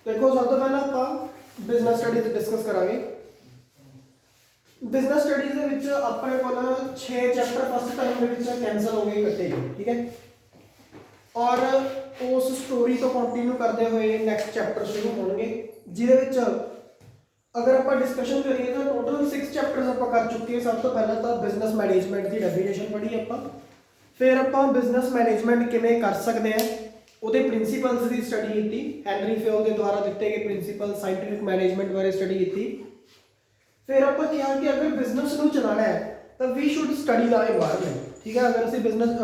देखो सब तो पहले आप बिजनेस स्टडीज डिस्कस करांगे। बिजनेस स्टडीज ਦੇ ਵਿੱਚ ਆਪਣੇ ਕੋਲ 6 ਚੈप्ਟਰ ਫਸਟ ਟਰਮ ਦੇ ਵਿੱਚ ਕੈਂਸਲ ਹੋ ਗਏ ਇਕੱਠੇ ਹੀ, ਠੀਕ ਹੈ। ਔਰ ਉਸ ਸਟੋਰੀ ਤੋਂ ਕੰਟੀਨਿਊ ਕਰਦੇ ਹੋਏ ਨੈਕਸਟ ਚੈਪਟਰ ਸ਼ੁਰੂ ਹੋਣਗੇ, ਜਿਹਦੇ ਵਿੱਚ ਅਗਰ ਆਪਾਂ ਡਿਸਕਸ਼ਨ ਕਰੀਏ ਤਾਂ ਟੋਟਲ 6 ਚੈਪਟਰਸ ਆਪਾਂ ਕਰ ਚੁੱਕੇ ਹਾਂ। ਸਭ ਤੋਂ ਪਹਿਲਾਂ ਤਾਂ ਬਿਜ਼ਨਸ ਮੈਨੇਜਮੈਂਟ ਦੀ ਡੈਫੀਨੇਸ਼ਨ ਪੜ੍ਹੀ ਆਪਾਂ, ਫਿਰ ਆਪਾਂ ਬਿਜ਼ਨਸ ਮੈਨੇਜਮੈਂਟ ਕਿਵੇਂ ਕਰ ਸਕਦੇ ਹਾਂ ਉਹਦੇ ਪ੍ਰਿੰਸੀਪਲਸ ਦੀ ਸਟੱਡੀ ਕੀਤੀ, ਹੈਨਰੀ ਫਿਓਲ ਦੇ ਦੁਆਰਾ ਦਿੱਤੇ ਗਏ ਪ੍ਰਿੰਸੀਪਲ ਸਾਇੰਟਿਫਿਕ ਮੈਨੇਜਮੈਂਟ ਬਾਰੇ ਸਟੱਡੀ ਕੀਤੀ। ਫਿਰ ਆਪਾਂ ਕਿਹਾ ਕਿ ਅਗਰ ਬਿਜ਼ਨਸ ਨੂੰ ਚਲਾਉਣਾ ਹੈ ਤਾਂ we should study the environment, ਠੀਕ ਹੈ। ਅਗਰ ਅਸੀਂ ਬਿਜ਼ਨਸ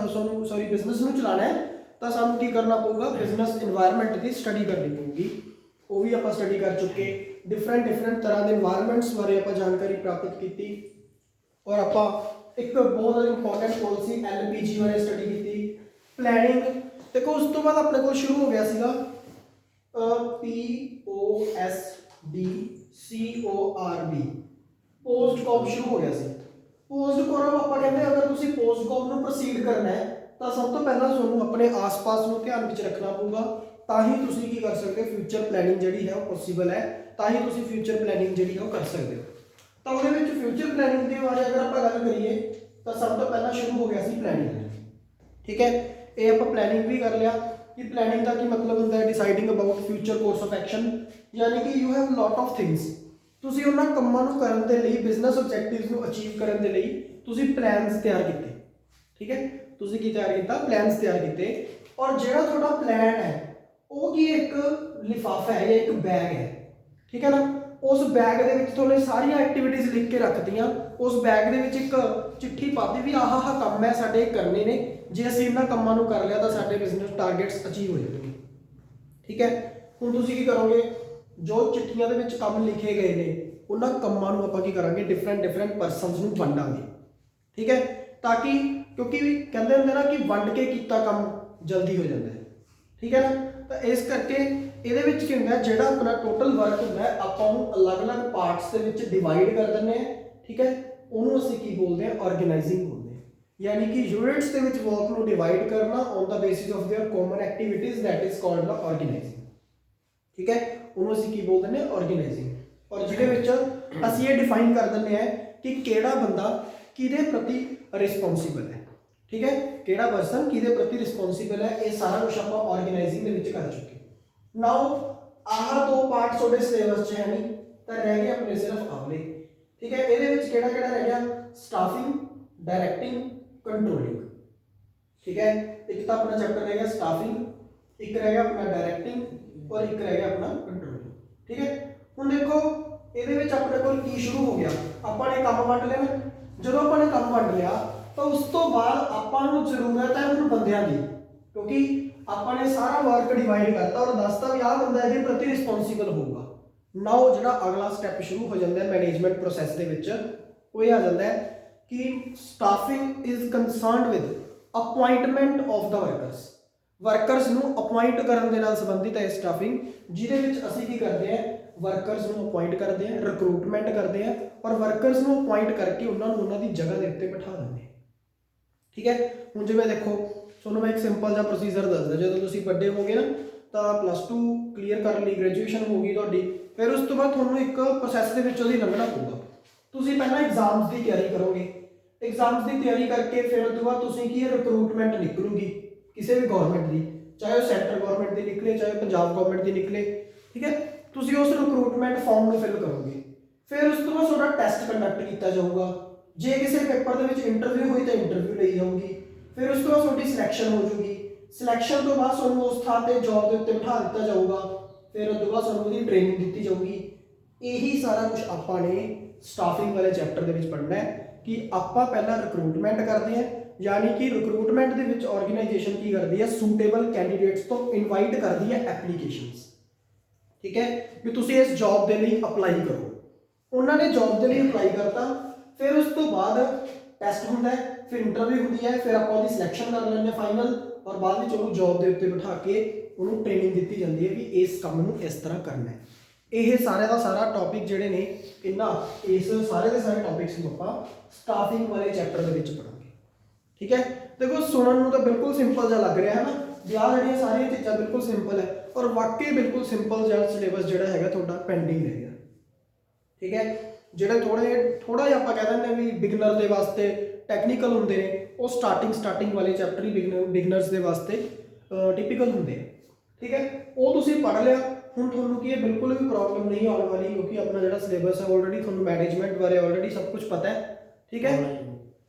ਨੂੰ ਚਲਾਉਣਾ ਹੈ ਤਾਂ ਸਾਨੂੰ ਕੀ ਕਰਨਾ ਪਊਗਾ, ਬਿਜ਼ਨਸ এনवायरमेंट ਦੀ ਸਟੱਡੀ ਕਰਨੀ ਪਊਗੀ। ਉਹ ਵੀ ਆਪਾਂ ਸਟੱਡੀ ਕਰ ਚੁੱਕੇ। ਡਿਫਰੈਂਟ ਤਰ੍ਹਾਂ ਦੇ এনवायरमेंट्स ਬਾਰੇ ਆਪਾਂ ਜਾਣਕਾਰੀ ਪ੍ਰਾਪਤ ਕੀਤੀ। ਔਰ ਆਪਾਂ ਇੱਕ ਬਹੁਤ ਇੰਪੋਰਟੈਂਟ ਪੋਲਿਸੀ LPG ਬਾਰੇ ਸਟੱਡੀ ਕੀਤੀ। ਪਲੈਨਿੰਗ देखो, उस तो बाद अपने को शुरू हो गया सीगा POSTCORB, पोस्ट कॉप शुरू हो गया सी। पोस्ट कॉप आप कहते हैं अगर तुसी पोस्ट कॉप ਨੂੰ ਪ੍ਰੋਸੀਡ ਕਰਨਾ ਹੈ ਤਾਂ ਸਭ ਤੋਂ ਪਹਿਲਾਂ ਤੁਹਾਨੂੰ ਆਪਣੇ ਆਸ-ਪਾਸ ਨੂੰ ਧਿਆਨ ਵਿੱਚ ਰੱਖਣਾ ਪਊਗਾ, ਤਾਂ ਹੀ ਤੁਸੀਂ ਕੀ ਕਰ ਸਕਦੇ ਹੋ, ਫਿਊਚਰ ਪਲੈਨਿੰਗ ਜਿਹੜੀ ਹੈ ਉਹ ਪੋਸੀਬਲ ਹੈ, ਤਾਂ ਹੀ ਤੁਸੀਂ ਫਿਊਚਰ ਪਲੈਨਿੰਗ ਜਿਹੜੀ ਹੈ ਉਹ ਕਰ ਸਕਦੇ ਹੋ। ਤਾਂ ਉਹਦੇ ਵਿੱਚ ਫਿਊਚਰ ਪਲੈਨਿੰਗ ਦੇ ਬਾਰੇ ਅਗਰ ਆਪਾਂ ਗੱਲ ਕਰੀਏ ਤਾਂ ਸਭ ਤੋਂ ਪਹਿਲਾਂ ਸ਼ੁਰੂ ਹੋ ਗਿਆ ਸੀ ਪਲੈਨਿੰਗ, ਠੀਕ ਹੈ। ਇਹ ਆਪਾਂ ਪਲੈਨਿੰਗ ਵੀ ਕਰ ਲਿਆ ਕਿ ਪਲੈਨਿੰਗ ਦਾ ਕੀ ਮਤਲਬ ਹੁੰਦਾ ਹੈ, deciding about future course of action, ਯਾਨੀ ਕਿ you have lot of things. ਤੁਸੀਂ ਉਹਨਾਂ ਕੰਮਾਂ ਨੂੰ ਕਰਨ ਦੇ ਲਈ, ਬਿਜ਼ਨਸ ਆਬਜੈਕਟਿਵਸ ਨੂੰ ਅਚੀਵ ਕਰਨ ਦੇ ਲਈ ਤੁਸੀਂ ਪਲਾਨਸ ਤਿਆਰ ਕੀਤੇ, ਠੀਕ ਹੈ। ਤੁਸੀਂ ਕੀ ਤਿਆਰ ਕੀਤਾ, ਪਲਾਨਸ ਤਿਆਰ ਕੀਤੇ। ਔਰ ਜਿਹੜਾ ਤੁਹਾਡਾ ਪਲਾਨ ਹੈ ਉਹ ਕੀ ਇੱਕ ਲਿਫਾਫਾ ਹੈ ਜਾਂ ਇੱਕ ਬੈਗ ਹੈ, ਠੀਕ ਹੈ ਨਾ। ਉਸ ਬੈਗ ਦੇ ਵਿੱਚ ਤੁਹਾਡੇ ਸਾਰੀਆਂ ਐਕਟੀਵਿਟੀਜ਼ ਲਿਖ ਕੇ ਰੱਖਦੀਆਂ। ਉਸ ਬੈਗ ਦੇ ਵਿੱਚ ਇੱਕ ਚਿੱਠੀ ਪਾਤੀ ਵੀ ਆਹ ਕੰਮ ਹੈ ਸਾਡੇ ਕਰਨੇ ਨੇ, ਜੇ ਅਸੀਂ ਇਹਨਾਂ ਕੰਮਾਂ ਨੂੰ ਕਰ ਲਿਆ ਤਾਂ ਸਾਡੇ ਬਿਜ਼ਨਸ ਟਾਰਗੇਟਸ ਅਚੀਵ ਹੋ ਜਾਣਗੇ, ਠੀਕ ਹੈ। ਹੁਣ ਤੁਸੀਂ ਕੀ ਕਰੋਗੇ, ਜੋ ਚਿੱਠੀਆਂ ਦੇ ਵਿੱਚ ਕੰਮ ਲਿਖੇ ਗਏ ਨੇ ਉਹਨਾਂ ਕੰਮਾਂ ਨੂੰ ਆਪਾਂ ਕੀ ਕਰਾਂਗੇ, ਡਿਫਰੈਂਟ ਪਰਸਨਸ ਨੂੰ ਵੰਡਾਂਗੇ, ਠੀਕ ਹੈ। ਤਾਂ ਕਿ ਕਿਉਂਕਿ ਕਹਿੰਦੇ ਹੁੰਦੇ ਨਾ ਕਿ ਵੰਡ ਕੇ ਕੀਤਾ ਕੰਮ ਜਲਦੀ ਹੋ ਜਾਂਦਾ ਹੈ, ਠੀਕ ਹੈ ਨਾ। ਤਾਂ ਇਸ ਕਰਕੇ ਇਹਦੇ ਵਿੱਚ ਕੀ ਹੁੰਦਾ, ਜਿਹੜਾ ਆਪਣਾ ਟੋਟਲ ਵਰਕ ਹੁੰਦਾ ਹੈ ਆਪਾਂ ਉਹਨੂੰ ਅਲੱਗ-ਅਲੱਗ ਪਾਰਟਸ ਦੇ ਵਿੱਚ ਡਿਵਾਈਡ ਕਰ ਦਿੰਦੇ ਹਾਂ, ਠੀਕ ਹੈ। ਉਹਨੂੰ ਅਸੀਂ ਕੀ ਬੋਲਦੇ ਹਾਂ, ਆਰਗੇਨਾਈਜ਼ਿੰਗ ਬੋਲਦੇ ਹਾਂ। यानी कि यूनिट्स ਦੇ ਵਿੱਚ ਵਰਕ ਨੂੰ ਡਿਵਾਈਡ ਕਰਨਾ on the basis of there common activities, that is called the organising, ਠੀਕ ਹੈ। ਉਹਨੂੰ ਅਸੀਂ ਕੀ ਬੋਲਦੇ ਨੇ, ਆਰਗੇਨਾਈਜ਼ਿੰਗ। ਔਰ ਜਿਹਦੇ ਵਿੱਚ ਅਸੀਂ ਇਹ ਡਿਫਾਈਨ ਕਰ ਦਿੰਦੇ ਹਾਂ ਕਿ ਕਿਹੜਾ ਬੰਦਾ ਕਿਹਦੇ ਪ੍ਰਤੀ ਰਿਸਪੌਂਸੀਬਲ ਹੈ, ਠੀਕ ਹੈ। ਕਿਹੜਾ ਪਰਸਨ ਕਿਹਦੇ ਪ੍ਰਤੀ ਰਿਸਪੌਂਸੀਬਲ ਹੈ, ਇਹ ਸਾਰਾ ਕੁਝ ਆਪਾਂ ਆਰਗੇਨਾਈਜ਼ਿੰਗ ਦੇ ਵਿੱਚ ਕਰ ਚੁੱਕੇ। ਨਾਓ ਆਹ ਦੋ ਪਾਰਟ ਤੁਹਾਡੇ ਸਿਲੇਬਸ 'ਚ ਹੈ ਨਹੀਂ, ਤਾਂ ਰਹਿ ਗਏ ਆਪਣੇ ਸਿਰਫ ਆਵਲੇ, ਠੀਕ ਹੈ। ਇਹਦੇ ਵਿੱਚ ਕਿਹੜਾ ਰਹਿ ਗਿਆ, ਸਟਾਫਿੰਗ, डायरेक्टिंग, कंट्रोलिंग, ठीक है। एक तो अपना चैप्टर रहेगा स्टाफिंग, एक रहेगा अपना डायरेक्टिंग और एक रहेगा अपना कंट्रोलिंग, ठीक है। हुण देखो ਇਹਦੇ ਵਿੱਚ ਆਪਣੇ ਕੋਲ ਕੀ ਸ਼ੁਰੂ ਹੋ ਗਿਆ, ਆਪਾਂ ਨੇ ਕੰਮ ਵੰਡ ਲਿਆ ਨਾ। ਜਦੋਂ ਆਪਾਂ ਨੇ ਕੰਮ ਵੰਡ ਲਿਆ ਤਾਂ ਉਸ ਤੋਂ ਬਾਅਦ ਆਪਾਂ ਨੂੰ ਜ਼ਰੂਰਤ ਹੈ ਹੁਣ ਬੰਦਿਆਂ ਦੀ, ਕਿਉਂਕਿ ਆਪਾਂ ਨੇ ਸਾਰਾ ਵਰਕ ਡਿਵਾਈਡ ਕਰਤਾ ਔਰ ਦੱਸਤਾ ਵੀ ਆਹ ਬੰਦਾ ਇਹਦੇ ਪ੍ਰਤੀ ਰਿਸਪੌਂਸੀਬਲ ਹੋਊਗਾ। ਨਾਓ ਜਿਹੜਾ ਅਗਲਾ ਸਟੈਪ ਸ਼ੁਰੂ ਹੋ ਜਾਂਦਾ ਹੈ ਮੈਨੇਜਮੈਂਟ ਪ੍ਰੋਸੈਸ ਦੇ ਵਿੱਚ, ਉਹ ਇਹ ਆ ਜਾਂਦਾ ਹੈ कि staffing is concerned with appointment of the workers ਨੂੰ ਅਪਾਇੰਟ ਕਰਨ ਦੇ ਨਾਲ ਸੰਬੰਧਿਤ ਹੈ ਸਟਾਫਿੰਗ, ਜਿਹਦੇ ਵਿੱਚ ਅਸੀਂ ਕੀ ਕਰਦੇ ਹਾਂ, ਵਰਕਰਸ ਨੂੰ ਅਪਾਇੰਟ ਕਰਦੇ ਹਾਂ, ਰਿਕਰੂਟਮੈਂਟ ਕਰਦੇ ਹਾਂ ਔਰ ਵਰਕਰਸ ਨੂੰ ਅਪਾਇੰਟ ਕਰਕੇ ਉਹਨਾਂ ਨੂੰ ਉਹਨਾਂ ਦੀ ਜਗ੍ਹਾ ਦੇ ਉੱਤੇ ਬਿਠਾ ਦਿੰਦੇ ਹਾਂ, ਠੀਕ ਹੈ। ਹੁਣ ਜਿਵੇਂ ਦੇਖੋ ਤੁਹਾਨੂੰ ਮੈਂ ਇੱਕ ਸਿੰਪਲ ਜਿਹਾ ਪ੍ਰੋਸੀਜਰ ਦੱਸਦਾ। ਜਦੋਂ ਤੁਸੀਂ ਵੱਡੇ ਹੋਗੇ ਨਾ ਤਾਂ +2 ਕਲੀਅਰ ਕਰਨ ਲਈ ਗ੍ਰੈਜੂਏਸ਼ਨ ਹੋ ਗਈ ਤੁਹਾਡੀ, ਫਿਰ ਉਸ ਤੋਂ ਬਾਅਦ ਤੁਹਾਨੂੰ ਇੱਕ ਪ੍ਰੋਸੈਸ ਦੇ ਵਿੱਚੋਂ ਦੀ ਲੰਘਣਾ ਪਊਗਾ। ਤੁਸੀਂ ਪਹਿਲਾਂ ਐਗਜ਼ਾਮਸ ਦੀ ਤਿਆਰੀ ਕਰੋਗੇ, एग्जाम्स की तैयारी करके फिर उसके बाद तुसीं की रिक्रूटमेंट निकलूगी किसी भी गवर्नमेंट की, चाहे वो सेंट्रल गवर्नमेंट की निकले चाहे पंजाब गवर्नमेंट की निकले, ठीक है। तुसीं उस रिक्रूटमेंट फॉर्म में फिल करोगे, फिर उस तो बाद तुहाडा टेस्ट कंडक्ट किया जाऊगा। जे किसी पेपर दे विच इंटरव्यू हुई तो इंटरव्यू ली जाऊगी, फिर उस तो बाद तुहाडी सिलैक्शन हो जूगी। सिलैक्शन तो बाद तुहानूं उस थां ते जॉब के उत्ते बिठा दिता जाऊगा, फिर उस तो बाद तुहानूं उहदी ट्रेनिंग दी जाऊगी। यही सारा कुछ आपां ने स्टाफिंग वाले चैप्टर दे विच पढ़ना है कि ਆਪਾਂ ਪਹਿਲਾਂ ਰਿਕਰੂਟਮੈਂਟ ਕਰਦੇ ਹਾਂ, ਯਾਨੀ ਕਿ ਰਿਕਰੂਟਮੈਂਟ ਦੇ ਵਿੱਚ ਆਰਗੇਨਾਈਜੇਸ਼ਨ ਕੀ ਕਰਦੀ ਹੈ, ਸੂਟੇਬਲ ਕੈਂਡੀਡੇਟਸ ਤੋਂ ਇਨਵਾਈਟ ਕਰਦੀ ਹੈ ਐਪਲੀਕੇਸ਼ਨਸ, ਠੀਕ ਹੈ, ਵੀ ਤੁਸੀਂ ਇਸ ਜੌਬ ਦੇ ਲਈ ਅਪਲਾਈ ਕਰੋ। ਉਹਨਾਂ ਨੇ ਜੌਬ ਦੇ ਲਈ ਅਪਲਾਈ ਕਰਤਾ, ਫਿਰ ਉਸ ਤੋਂ ਬਾਅਦ ਟੈਸਟ ਹੁੰਦਾ ਹੈ, ਫਿਰ ਇੰਟਰਵਿਊ ਹੁੰਦੀ ਹੈ, ਫਿਰ ਆਪਾਂ ਉਹਦੀ ਸਿਲੈਕਸ਼ਨ ਕਰ ਲੈਂਦੇ ਹਾਂ ਫਾਈਨਲ, ਔਰ ਬਾਅਦ ਵਿੱਚ ਉਹਨੂੰ ਜੌਬ ਦੇ ਉੱਤੇ ਬਿਠਾ ਕੇ ਉਹਨੂੰ ਟ੍ਰੇਨਿੰਗ ਦਿੱਤੀ ਜਾਂਦੀ ਹੈ ਵੀ ਇਸ ਕੰਮ ਨੂੰ ਇਸ ਤਰ੍ਹਾਂ ਕਰਨਾ ਹੈ। ਇਹ ਸਾਰੇ ਦਾ ਸਾਰਾ ਟੌਪਿਕ ਜਿਹੜੇ ਨੇ ਇਹਨਾਂ ਇਸ ਸਾਰੇ ਦੇ ਸਾਰੇ ਟੌਪਿਕਸ ਨੂੰ ਆਪਾਂ ਸਟਾਫਿੰਗ ਵਾਲੇ ਚੈਪਟਰ ਦੇ ਵਿੱਚ ਪੜਾਂਗੇ, ਠੀਕ ਹੈ। ਦੇਖੋ ਸੁਣਨ ਨੂੰ ਤਾਂ ਬਿਲਕੁਲ ਸਿੰਪਲ ਜਿਹਾ ਲੱਗ ਰਿਹਾ ਹੈ ਨਾ, ਵਿਆਹ ਜਿਹੜੀਆਂ ਸਾਰੀਆਂ ਚੀਜ਼ਾਂ ਬਿਲਕੁਲ ਸਿੰਪਲ ਹੈ ਔਰ ਵਾਕਈ ਬਿਲਕੁਲ ਸਿੰਪਲ ਜਿਹਾ ਸਿਲੇਬਸ ਜਿਹੜਾ ਹੈਗਾ ਤੁਹਾਡਾ ਪੈਂਡਿੰਗ ਰਹੇਗਾ। ਠੀਕ ਹੈ, ਜਿਹੜੇ ਥੋੜਾ ਜਿਹਾ ਆਪਾਂ ਕਹਿ ਦਿੰਦੇ ਵੀ ਬਿਗਨਰ ਦੇ ਵਾਸਤੇ ਟੈਕਨੀਕਲ ਹੁੰਦੇ ਨੇ, ਉਹ ਸਟਾਰਟਿੰਗ ਵਾਲੇ ਚੈਪਟਰ ਹੀ ਬਿਗਨਰਸ ਦੇ ਵਾਸਤੇ ਟਿਪੀਕਲ ਹੁੰਦੇ ਆ। ਠੀਕ ਹੈ, ਉਹ ਤੁਸੀਂ ਪੜ੍ਹ ਲਿਆ, ਹੁਣ ਤੁਹਾਨੂੰ ਕੀ ਹੈ ਬਿਲਕੁਲ ਵੀ ਪ੍ਰੋਬਲਮ ਨਹੀਂ ਆਉਣ ਵਾਲੀ, ਕਿਉਂਕਿ ਆਪਣਾ ਜਿਹੜਾ ਸਿਲੇਬਸ ਹੈ ਆਲਰੇਡੀ ਤੁਹਾਨੂੰ ਮੈਨੇਜਮੈਂਟ ਬਾਰੇ ਆਲਰੇਡੀ ਸਭ ਕੁਝ ਪਤਾ ਹੈ। ਠੀਕ ਹੈ,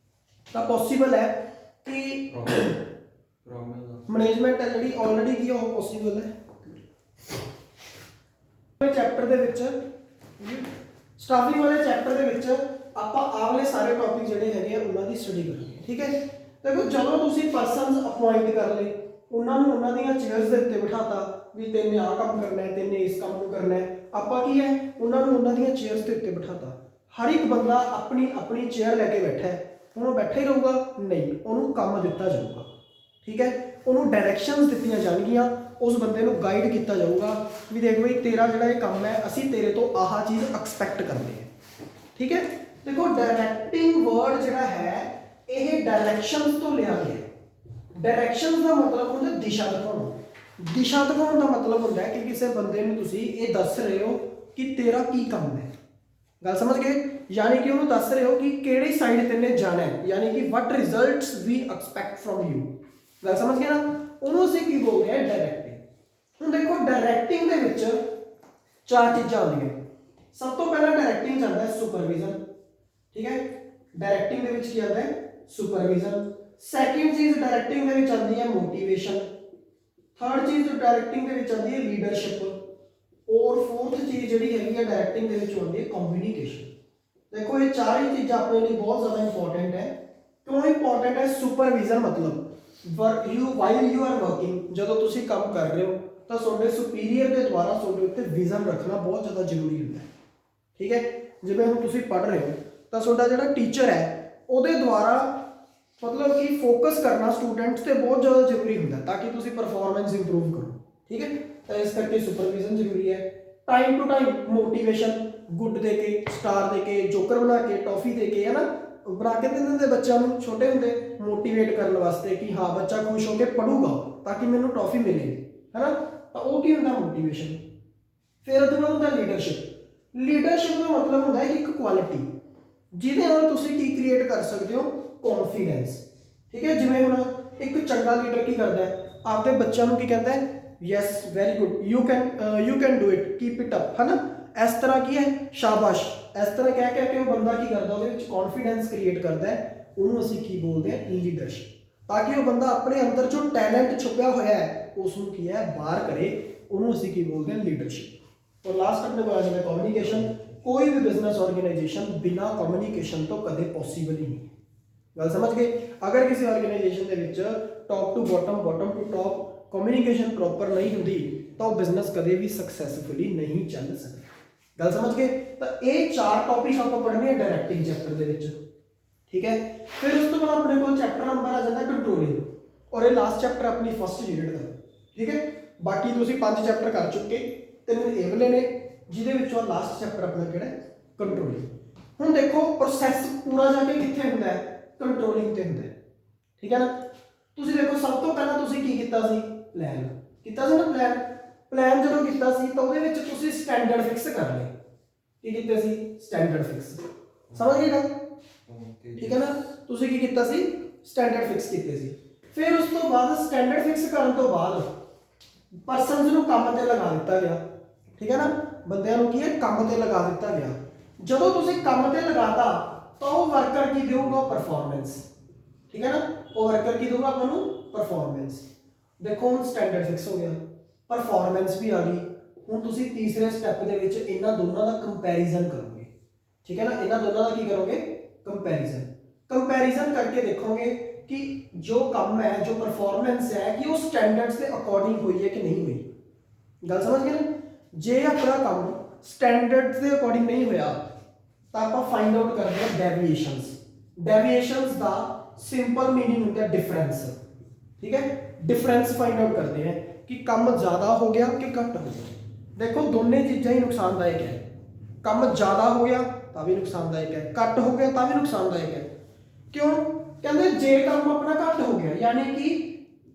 ਤਾਂ ਪੋਸੀਬਲ ਹੈ ਕਿ ਮੈਨੇਜਮੈਂਟ ਹੈ ਜਿਹੜੀ ਆਲਰੇਡੀ ਕੀ ਉਹ ਪੋਸੀਬਲ ਹੈ। ਚੈਪਟਰ ਦੇ ਵਿੱਚ ਸਟਾਫਿੰਗ ਵਾਲੇ ਚੈਪਟਰ ਦੇ ਵਿੱਚ ਆਪਾਂ ਆਹ ਵਾਲੇ ਸਾਰੇ ਟੌਪਿਕ ਜਿਹੜੇ ਹੈਗੇ ਆ ਉਹਨਾਂ ਦੀ ਸਟੱਡੀ ਕਰਾਂਗੇ। ਠੀਕ ਹੈ, ਦੇਖੋ ਜਦੋਂ ਤੁਸੀਂ ਪਰਸਨਸ ਅਪਾਇੰਟ ਕਰ ਲਏ, ਉਹਨਾਂ ਨੂੰ ਉਹਨਾਂ ਦੀਆਂ ਚੇਅਰਸ ਦੇ ਉੱਤੇ ਬਿਠਾਤਾ ਵੀ ਤੈਨੇ ਆਹ ਕੰਮ ਕਰਨਾ ਹੈ, ਤੈਨੇ ਇਸ ਕੰਮ ਨੂੰ ਕਰਨਾ ਹੈ, ਆਪਾਂ ਕੀ ਹੈ ਉਹਨਾਂ ਨੂੰ ਉਹਨਾਂ ਦੀਆਂ ਚੇਅਰਸ ਦੇ ਉੱਤੇ ਬਿਠਾਤਾ। ਹਰ ਇੱਕ ਬੰਦਾ ਆਪਣੀ ਆਪਣੀ ਚੇਅਰ ਲੈ ਕੇ ਬੈਠਾ ਹੈ, ਹੁਣ ਉਹ ਬੈਠਾ ਹੀ ਰਹੂਗਾ? ਨਹੀਂ, ਉਹਨੂੰ ਕੰਮ ਦਿੱਤਾ ਜਾਊਗਾ। ਠੀਕ ਹੈ, ਉਹਨੂੰ ਡਾਇਰੈਕਸ਼ਨਸ ਦਿੱਤੀਆਂ ਜਾਣਗੀਆਂ, ਉਸ ਬੰਦੇ ਨੂੰ ਗਾਈਡ ਕੀਤਾ ਜਾਊਗਾ ਵੀ ਦੇਖ ਬਈ ਤੇਰਾ ਜਿਹੜਾ ਇਹ ਕੰਮ ਹੈ ਅਸੀਂ ਤੇਰੇ ਤੋਂ ਆਹ ਚੀਜ਼ ਐਕਸਪੈਕਟ ਕਰਦੇ ਹਾਂ। ਠੀਕ ਹੈ, ਦੇਖੋ ਡਾਇਰੈਕਟਿੰਗ ਵਰਡ ਜਿਹੜਾ ਹੈ ਇਹ ਡਾਇਰੈਕਸ਼ਨਸ ਤੋਂ ਲਿਆ ਗਿਆ। ਡਾਇਰੈਕਸ਼ਨਸ ਦਾ ਮਤਲਬ ਹੁੰਦਾ ਦਿਸ਼ਾ ਦਿਖਾਉਣਾ। ਦਿਸ਼ਾ ਦਿਖਾਉਣ ਦਾ ਮਤਲਬ ਹੁੰਦਾ ਹੈ ਕਿ ਕਿਸੇ ਬੰਦੇ ਨੂੰ ਤੁਸੀਂ ਇਹ ਦੱਸ ਰਹੇ ਹੋ ਕਿ ਤੇਰਾ ਕੀ ਕੰਮ ਹੈ। ਗੱਲ ਸਮਝ ਗਏ? ਯਾਨੀ ਕਿ ਉਹਨੂੰ ਦੱਸ ਰਹੇ ਹੋ ਕਿ ਕਿਹੜੀ ਸਾਈਡ ਤੈਨੇ ਜਾਣਾ ਹੈ, ਯਾਨੀ ਕਿ what results we expect from you. ਗੱਲ ਸਮਝ ਗਏ ਨਾ? ਉਹਨੂੰ ਅਸੀਂ ਕੀ ਬੋਲਦੇ ਹਾਂ? ਡਾਇਰੈਕਟਿੰਗ। ਹੁਣ ਦੇਖੋ ਡਾਇਰੈਕਟਿੰਗ ਦੇ ਵਿੱਚ ਚਾਰ ਚੀਜ਼ਾਂ ਆਉਂਦੀਆਂ। ਸਭ ਤੋਂ ਪਹਿਲਾਂ ਡਾਇਰੈਕਟਿੰਗ ਜਾਂਦਾ ਹੈ ਸੁਪਰਵਿਜ਼ਨ। ਠੀਕ ਹੈ, ਡਾਇਰੈਕਟਿੰਗ ਦੇ ਵਿੱਚ ਕੀ ਆਉਂਦਾ ਹੈ? ਸੁਪਰਵਿਜ਼ਨ। ਸੈਕਿੰਡ ਚੀਜ਼ ਡਾਇਰੈਕਟਿੰਗ ਦੇ ਵਿੱਚ ਆਉਂਦੀ ਹੈ ਮੋਟੀਵੇਸ਼ਨ। ਥਰਡ ਚੀਜ਼ ਡਾਇਰੈਕਟਿੰਗ ਦੇ ਵਿੱਚ ਆਉਂਦੀ ਹੈ ਲੀਡਰਸ਼ਿਪ। ਔਰ ਫੋਰਥ ਚੀਜ਼ ਜਿਹੜੀ ਹੈਗੀ ਹੈ ਡਾਇਰੈਕਟਿੰਗ ਦੇ ਵਿੱਚ ਆਉਂਦੀ ਹੈ ਕਮਿਊਨੀਕੇਸ਼ਨ। ਦੇਖੋ ਇਹ ਚਾਰੇ ਚੀਜ਼ਾਂ ਆਪਣੇ ਲਈ ਬਹੁਤ ਜ਼ਿਆਦਾ ਇੰਪੋਰਟੈਂਟ ਹੈ। ਕਿਉਂ ਇੰਪੋਰਟੈਂਟ ਹੈ? ਸੁਪਰਵਿਜ਼ਨ ਮਤਲਬ ਵਾਈਲ ਯੂ ਆਰ ਵਰਕਿੰਗ, ਜਦੋਂ ਤੁਸੀਂ ਕੰਮ ਕਰ ਰਹੇ ਹੋ ਤਾਂ ਤੁਹਾਡੇ ਸੁਪੀਰੀਅਰ ਦੇ ਦੁਆਰਾ ਤੁਹਾਡੇ ਉੱਤੇ ਵਿਜ਼ਨ ਰੱਖਣਾ ਬਹੁਤ ਜ਼ਿਆਦਾ ਜ਼ਰੂਰੀ ਹੁੰਦਾ ਹੈ। ਠੀਕ ਹੈ, ਜਿਵੇਂ ਹੁਣ ਤੁਸੀਂ ਪੜ੍ਹ ਰਹੇ ਹੋ ਤਾਂ ਤੁਹਾਡਾ ਜਿਹੜਾ ਟੀਚਰ ਹੈ ਉਹਦੇ ਦੁਆਰਾ ਮਤਲਬ ਕਿ ਫੋਕਸ ਕਰਨਾ ਸਟੂਡੈਂਟਸ ਤੇ ਬਹੁਤ ਜ਼ਿਆਦਾ ਜ਼ਰੂਰੀ ਹੁੰਦਾ ਤਾਂ ਕਿ ਤੁਸੀਂ ਪਰਫਾਰਮੈਂਸ ਇੰਪਰੂਵ ਕਰੋ। ਠੀਕ ਹੈ, ਤਾਂ ਇਸ ਕਰਕੇ ਸੁਪਰਵਿਜ਼ਨ ਜ਼ਰੂਰੀ ਹੈ। Time to time motivation, good ਦੇ ਕੇ, ਸਟਾਰ ਦੇ ਕੇ, ਜੋਕਰ ਬਣਾ ਕੇ, ਟੌਫੀ ਦੇ ਕੇ, ਹੈ ਨਾ, ਬਣਾ ਕੇ ਦੇ ਦਿੰਦੇ ਬੱਚਿਆਂ ਨੂੰ ਛੋਟੇ ਹੁੰਦੇ ਮੋਟੀਵੇਟ ਕਰਨ ਵਾਸਤੇ ਕਿ ਹਾਂ ਬੱਚਾ ਖੁਸ਼ ਹੋ ਕੇ ਪੜੂਗਾ ਤਾਂ ਕਿ ਮੈਨੂੰ ਟੌਫੀ ਮਿਲੇ, ਹੈ ਨਾ। ਤਾਂ ਉਹ ਕੀ ਹੁੰਦਾ? ਮੋਟੀਵੇਸ਼ਨ। ਫਿਰ ਉਹਦੇ ਬਾਅਦ ਹੁੰਦਾ ਲੀਡਰਸ਼ਿਪ। ਲੀਡਰਸ਼ਿਪ ਦਾ ਮਤਲਬ ਹੁੰਦਾ ਹੈ ਇੱਕ ਕੁਆਲਿਟੀ ਜਿਹਦੇ ਨਾਲ ਤੁਸੀਂ ਕੀ ਕ੍ਰੀਏਟ ਕਰ ਸਕਦੇ ਹੋ? ਕੌਨਫੀਡੈਂਸ। ਠੀਕ ਹੈ, ਜਿਵੇਂ ਹੁਣ ਇੱਕ ਚੰਗਾ ਲੀਡਰ ਕੀ ਕਰਦਾ ਹੈ? ਆਪਦੇ ਬੱਚਿਆਂ ਨੂੰ ਕੀ ਕਹਿੰਦਾ ਹੈ? Yes very good, you can do it, keep it up, ਹੈ ਨਾ। ਇਸ ਤਰ੍ਹਾਂ ਕੀ ਹੈ? ਸ਼ਾਬਾਸ਼। ਇਸ ਤਰ੍ਹਾਂ ਕਹਿ ਕੇ ਉਹ ਬੰਦਾ ਕੀ ਕਰਦਾ? ਉਹਦੇ ਵਿੱਚ ਕੌਨਫੀਡੈਂਸ ਕ੍ਰੀਏਟ ਕਰਦਾ ਹੈ। ਉਹਨੂੰ ਅਸੀਂ ਕੀ ਬੋਲਦੇ ਹਾਂ? ਲੀਡਰਸ਼ਿਪ। ਤਾਂ ਕਿ ਉਹ ਬੰਦਾ ਆਪਣੇ ਅੰਦਰ ਜੋ ਟੈਲੈਂਟ ਛੁਪਿਆ ਹੋਇਆ ਹੈ ਉਸ ਨੂੰ ਕੀ ਹੈ? ਬਾਹਰ ਕਰੇ। ਉਹਨੂੰ ਅਸੀਂ ਕੀ ਬੋਲਦੇ ਹਾਂ? ਲੀਡਰਸ਼ਿਪ। और लास्ट अपने को आ जाता है कम्युनिकेशन। कोई भी बिजनेस ऑर्गेनाइजेशन बिना कम्युनिकेशन तो कदे पॉसिबल ही नहीं। गल समझ गए? अगर किसी ऑर्गेनाइजेशन के विच top to bottom, bottom to top communication proper नहीं होंगी तो बिजनेस कदे भी सक्सैसफुली नहीं चल सकता। गल समझ गए? तो ये चार टॉपिक आप पढ़ने हैं डायरेक्टिंग चैप्टर के विच। ठीक है, फिर उस तो बाद अपने को चैप्टर नंबर आ जाता है कंट्रोलिंग, और ये लास्ट चैप्टर अपनी फर्स्ट यूनिट का। ठीक है, बाकी तुसीं 5 चैप्टर कर चुके, 3 ਇਹ ਵਾਲੇ ਨੇ ਜਿਹਦੇ ਵਿੱਚੋਂ ਲਾਸਟ ਚੈਪਟਰ ਆਪਣਾ ਕਿਹੜਾ? ਕੰਟਰੋਲਿੰਗ। ਹੁਣ ਦੇਖੋ ਪ੍ਰੋਸੈਸ ਪੂਰਾ ਜਾ ਕੇ ਕਿੱਥੇ ਹੁੰਦਾ ਹੈ? ਕੰਟਰੋਲਿੰਗ ਤੇ ਹੁੰਦਾ ਹੈ। ਠੀਕ ਹੈ ਨਾ। ਤੁਸੀਂ ਦੇਖੋ ਸਭ ਤੋਂ ਪਹਿਲਾਂ ਤੁਸੀਂ ਕੀ ਕੀਤਾ ਸੀ? ਪਲਾਨ ਕੀਤਾ ਸੀ ਨਾ। ਪਲਾਨ ਜਦੋਂ ਕੀਤਾ ਸੀ ਤਾਂ ਉਹਦੇ ਵਿੱਚ ਤੁਸੀਂ ਸਟੈਂਡਰਡ ਫਿਕਸ ਕਰ ਲਏ। ਕੀ ਕੀਤੇ ਸੀ? Standard fix. ਸਮਝ ਗਏ ਗੱਲ? ਠੀਕ ਹੈ ਨਾ। ਤੁਸੀਂ ਕੀ ਕੀਤਾ ਸੀ? ਸਟੈਂਡਰਡ ਫਿਕਸ ਕੀਤੇ ਸੀ। ਫਿਰ ਉਸ ਤੋਂ ਬਾਅਦ ਸਟੈਂਡਰਡ ਫਿਕਸ ਕਰਨ ਤੋਂ ਬਾਅਦ ਪਰਸਨਸ ਨੂੰ ਕੰਮ ਤੇ ਲਗਾ ਦਿੱਤਾ ਗਿਆ। ਠੀਕ ਹੈ ਨਾ, ਬੰਦਿਆਂ ਨੂੰ ਕੀ ਹੈ? ਕੰਮ ਤੇ ਲਗਾ ਦਿੱਤਾ ਗਿਆ। ਜਦੋਂ ਤੁਸੀਂ ਕੰਮ ਤੇ ਲਗਾਤਾ ਤਾਂ ਉਹ ਵਰਕਰ ਕੀ ਦੇਊਗਾ? ਪਰਫਾਰਮੈਂਸ। ਠੀਕ ਹੈ ਨਾ, ਉਹ ਵਰਕਰ ਕੀ ਦੇਊਗਾ ਆਪਾਂ ਨੂੰ? ਪਰਫਾਰਮੈਂਸ। ਦੇਖੋ ਹੁਣ ਸਟੈਂਡਰਡ ਫਿਕਸ ਹੋ ਗਿਆ, ਪਰਫਾਰਮੈਂਸ ਵੀ ਆ ਗਈ। ਹੁਣ ਤੁਸੀਂ ਤੀਸਰੇ ਸਟੈਪ ਦੇ ਵਿੱਚ ਇਹਨਾਂ ਦੋਨਾਂ ਦਾ ਕੰਪੈਰੀਜ਼ਨ ਕਰੋਗੇ। ਠੀਕ ਹੈ ਨਾ, ਇਹਨਾਂ ਦੋਨਾਂ ਦਾ ਕੀ ਕਰੋਗੇ? ਕੰਪੈਰੀਜ਼ਨ ਕਰਕੇ ਦੇਖੋਗੇ ਕਿ ਜੋ ਕੰਮ ਹੈ, ਜੋ ਪਰਫਾਰਮੈਂਸ ਹੈ, ਕਿ ਉਹ ਸਟੈਂਡਰਡਸ ਦੇ ਅਕੋਰਡਿੰਗ ਹੋਈ ਹੈ ਕਿ ਨਹੀਂ ਹੋਈ। ਗੱਲ ਸਮਝ ਗਏ ਨਾ। ਜੇ ਆਪਣਾ ਕੰਮ ਸਟੈਂਡਰਡਸ ਦੇ ਅਕੋਰਡਿੰਗ ਨਹੀਂ ਹੋਇਆ ਤਾਂ ਆਪਾਂ ਫਾਈਂਡ ਆਊਟ ਕਰਦੇ ਹਾਂ ਡੈਵੀਏਸ਼ਨਸ। ਡੈਵੀਏਸ਼ਨਸ ਦਾ ਸਿੰਪਲ मीनिंग ਹੁੰਦਾ ਹੈ डिफरेंस। ठीक है, डिफरेंस फाइंड आउट करते हैं कि ਕੰਮ ਜ਼ਿਆਦਾ ਹੋ ਗਿਆ ਕਿ ਘੱਟ ਹੋ ਗਿਆ। देखो दोनों चीज़ें ही नुकसानदायक है। ਕੰਮ ਜ਼ਿਆਦਾ ਹੋ ਗਿਆ ਤਾਂ ਵੀ ਨੁਕਸਾਨਦਾਇਕ ਹੈ, ਘੱਟ ਹੋ ਗਿਆ ਤਾਂ ਵੀ ਨੁਕਸਾਨਦਾਇਕ ਹੈ। क्यों? कहते जे काम अपना घट हो गया यानी कि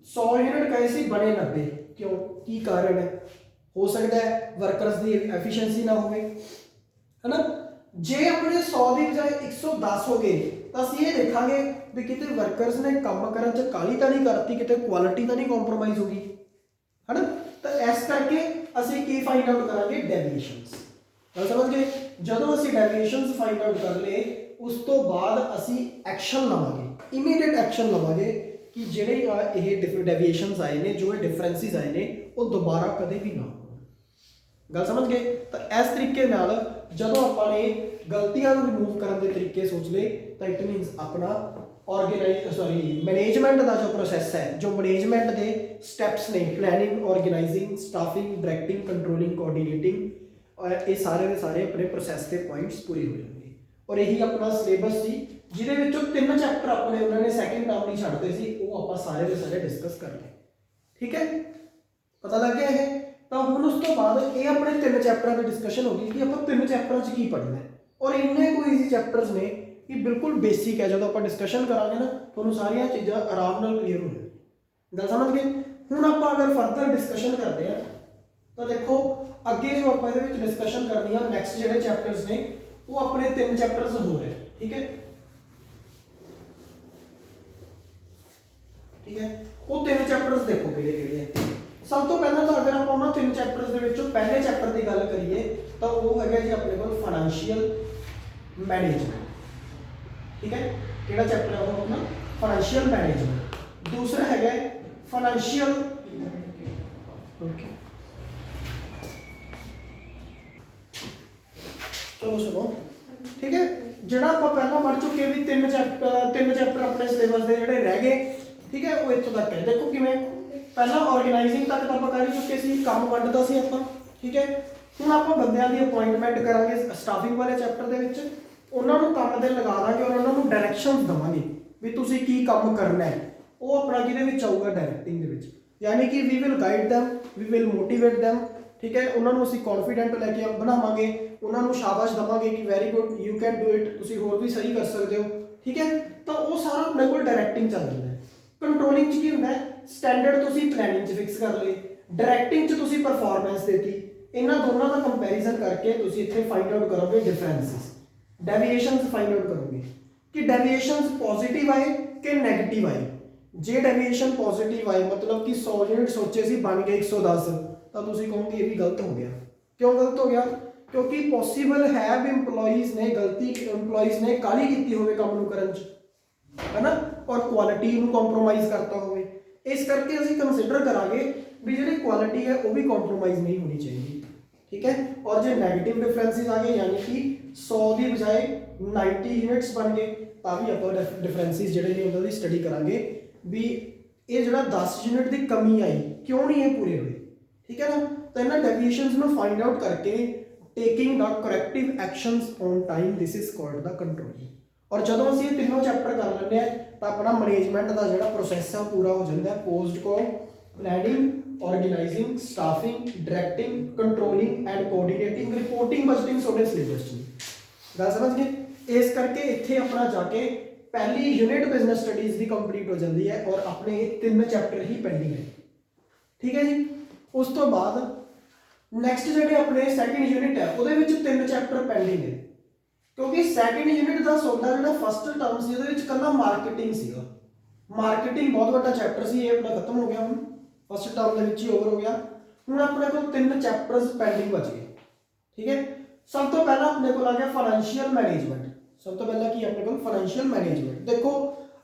100 यूनिट कहे सी बने 90, क्यों की कारण है? हो सकता है वर्कर्स की एफिशिएंसी ना हो, है ना। जे अपने 100 की बजाय 110 हो गए तो असं ये देखा भी कितने वर्कर्स ने काम करने च काली तो नहीं करती, कितने क्वालिटी तो नहीं कॉम्प्रोमाइज़ होगी, है ना। तो इस करके असी की फाइंड आउट करांगे? डेविएशंस। गल समझ गए? जदों असी डेविएशंस फाइंड आउट कर ले उस तो बाद असी एक्शन लवांगे, इमीडिएट एक्शन लवांगे कि ਜਿਹੜੇ ਇਹ डेविएशंस आए ने, जो डिफरेंसिस आए ने, वो दोबारा कदे भी ना हो। गल समझ गए? तो इस तरीके नाल जदों आपने गलतियां रिमूव करने के तरीके सोच ले तो इट मीनस अपना मैनेजमेंट का जो प्रोसैस है, जो मैनेजमेंट के स्टैप्स ने, planning, organising, staffing, directing, controlling, कोआर्डीनेटिंग, और ये सारे के सारे अपने प्रोसैस के पॉइंट्स पूरे हो जाएंगे। और यही अपना सिलेबस सी जिहदे विचों 3 चैप्टर अपने उन्होंने सैकेंड टर्म नहीं छड्डदे सी, वो आपां सारे के सारे डिस्कस कर लें। ठीक है, पता लग गया है? तो हुण उस तो बाद ये अपने 3 चैप्टरां की डिस्कशन होगी कि आपां 3 चैप्टरां च की पढ़ना है। और इन्ने कोई ईजी चैप्टर्स ने कि बिल्कुल बेसिक है, जो आपां डिस्कशन करांगे ना तुहानूं सारियां चीज़ां आराम नाल क्लीयर हो जाएगी। गल समझ गए? हुण आपां अगर फर्दर डिस्कशन करते हैं तो देखो अगे जो आप डिस्कशन करनी है, नैक्सट जो चैप्टर्स ने वो अपने 3 चैप्टर्स हो रहे हैं। ठीक है, ठीक है, वो 3 चैप्टर्स देखो किहड़े हैं। सब तो पहला तो अगर आप उन्होंने 3 चैप्टर्स के विचों पहले चैप्टर की गल करिए तो वो है जी अपने को फाइनेंशियल मैनेजमेंट। ठीक है, किहड़ा चैप्टर है वो अपना? Financial management. दूसरा है फाइनेंशियल, चलो सुनो, ठीक है, जिहड़ा आप पहला पढ़ चुके भी 3 चैप्टर अपने सिलेबस के जिहड़े रह गए। ठीक है, वो इत्थों तक है। देखो किवें पहला ऑर्गेनाइजिंग तक तो कर चुके सी, काम वंडदा सी आपां। ठीक है, हुण आपां बंदियां दी अपॉइंटमेंट करांगे स्टाफिंग वाले चैप्टर दे विच, उन्हां नूं काम ते लगा दांगे और उन्हां नूं डायरैक्शनस देवांगे भी तुसीं की काम करना है। वो अपना किहदे विच आऊगा? डायरैक्टिंग दे विच, यानी कि we will guide them, we will motivate them. ठीक है, उन्होंने असीं कॉन्फिडेंट लैके बनावांगे, उन्होंने शाबाश देवांगे कि very good you can do it, तुसीं होर भी सही कर सकते हो। ठीक है, तो वो सारा अपने को डायरैक्टिंग चल जाता है। कंट्रोलिंग च की होंदा है? स्टैंडर्ड तुसीं प्लैनिंग च फिक्स कर ले, डायरैक्टिंग च तुसीं परफॉर्मेंस देती, इन्हां दोनों का कंपैरिजन करके तुसीं इत्थे फाइंड आउट करोगे डिफरेंसिस, डेविएशंस फाइंड आउट करोगे कि डेविएशंस पॉजिटिव आए कि नैगेटिव आए। जे डेविएशन पॉजिटिव आए मतलब कि 100 यूनिट सोचे सी बन गए 110, तो तुसीं कहोगे ये भी गलत हो गया। क्यों गलत हो गया? क्योंकि पॉसीबल है भी इंप्लॉइज ने काली की होवे काम नूं करन च, है ना, और क्वालिटी नूं कॉम्प्रोमाइज़ करता होवे। इस करके असीं कंसीडर करांगे भी जिहड़ी क्वालिटी है वो भी कॉम्प्रोमाइज़ नहीं होनी चाहिए। ठीक है, और जो नैगेटिव डिफरेंसिस आ गए यानी कि 100 की बजाय 90 यूनिट्स बन गए, तो भी आप डिफरेंसिस जिहड़े ने उन्हां दी स्टडी करांगे भी ये जिहड़ा 10 यूनिट की कमी आई क्यों नहीं ये पूरे हुए। ठीक है ना, तो इन्हां डेविएशंस नूं फाइंड आउट करके taking the corrective actions on time, this is called the controlling. और जदों असीं ये तीनों चैप्टर कर लैंदे हैं तो अपना मैनेजमेंट का जिहड़ा प्रोसैस है पूरा हो जाता है। पोस्ट को planning, organising, staffing, directing, controlling and coordinating, reporting budgeting सोडे सिलेबस च। गल समझ गए? इस करके इत्थे अपना जाके पहली यूनिट बिजनेस स्टडीज़ की कंप्लीट हो जाती है और अपने 3 चैप्टर ही पेंडिंग है। ठीक है जी, उस तो बाद नैक्सट जो अपने सैकेंड यूनिट है वो 3 चैप्टर पेंडिंग है, क्योंकि सैकेंड यूनिट का सोडा जो फस्ट टर्म से कला मार्केटिंग सीगा। मार्केटिंग बहुत बड़ा चैप्टर से, ये अपना खत्म हो गया, हम फस्ट टर्म के ओवर हो गया। हूँ अपने को 3 चैप्टर्स पेंडिंग बच गए। ठीक है, सब तो पहला अपने को आ गया फाइनेंशियल मैनेजमेंट। सब तो पहला की अपने को फाइनेंशियल मैनेजमेंट। देखो